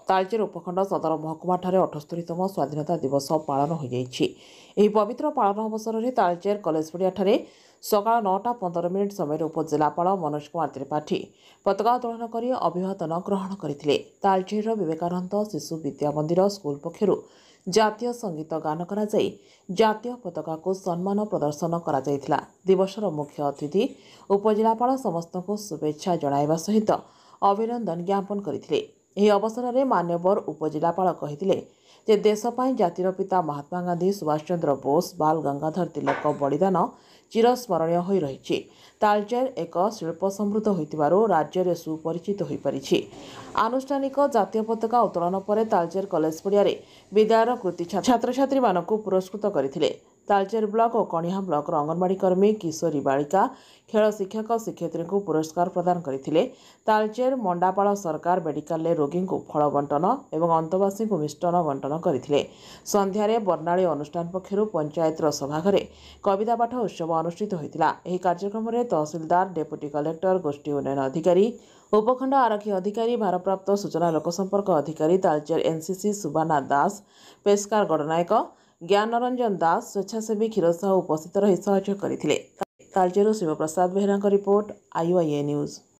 तालचेर उपखंड सदर महकुमा 78तम स्वाधीनता दिवस पालन हो जाइए। पवित्र पालन अवसर में तालचेर कलेज पड़िया सकाल 9:15 समय उपजिलापाल मनोज कुमार त्रिपाठी पताका उत्तोलन कर अभिवादन ग्रहण करते। तालचेर विवेकानंद शिशु विद्या मंदिर स्कूल पक्षर जातीय संगीत गान कर जातीय पताका को सम्मान प्रदर्शन कर दिवसर मुख्य अतिथि उपजिलापाल समस्त को शुभेच्छा जणाइबा सहित अभिनंदन ज्ञापन करते। ଏହି ଅବସରରେ ମାନ୍ୟବର ଉପଜିଲ୍ଲାପାଳ କହିଥିଲେ ଯେ ଦେଶ ପାଇଁ ଜାତିର ପିତା ମହାତ୍ମା ଗାନ୍ଧୀ ସୁଭାଷ ଚନ୍ଦ୍ର ବୋଷ ବାଲ ଗଙ୍ଗାଧର ତିଲକଙ୍କ ବଳିଦାନ ଚିରସ୍ମରଣୀୟ ହୋଇ ରହିଛି। ତାଳଚେର ଏକ ଶିଳ୍ପ ସମୃଦ୍ଧ ହୋଇଥିବାରୁ ରାଜ୍ୟରେ ସୁପରିଚିତ ହୋଇପାରିଛି। ଆନୁଷ୍ଠାନିକ ଜାତୀୟ ପତାକା ଉତ୍ତୋଳନ ପରେ ତାଳଚେର କଲେଜ ପଡ଼ିଆରେ ବିଦ୍ୟାଳୟର କୃତି ଛାତ୍ରଛାତ୍ରୀମାନଙ୍କୁ ପୁରସ୍କୃତ କରିଥିଲେ। तालचेर ब्लॉक और कणिहा ब्लॉक अंगनवाड़ी कर्मी किशोरी बालिका खेल शिक्षक शिक्षयित्री को पुरस्कार प्रदान करते। तालचेर मंडापाल सरकार मेडिकल रोगी को फल बंटन और अंतवासी को मिष्टान बंटन करते। संध्यारे बर्णाली अनुष्ठान पक्षर पंचायतर सभाघरे कविता पाठ उत्सव अनुष्ठित होता। यह कार्यक्रम में तहसिलदार डेप्यूटी कलेक्टर गोष्ठी उन्नयन अधिकारी उपखंड आरक्षी अधिकारी भारप्राप्त सूचना लोकसंपर्क अधिकारी तालचेर एनसीसी सुबाना दास पेशकार गणनायक ज्ञानरंजन दास स्वेच्छासेवी क्षीर साहू उपस्थित रही सहयोग करते। Talcher Shivprasad Behera report IOIA news.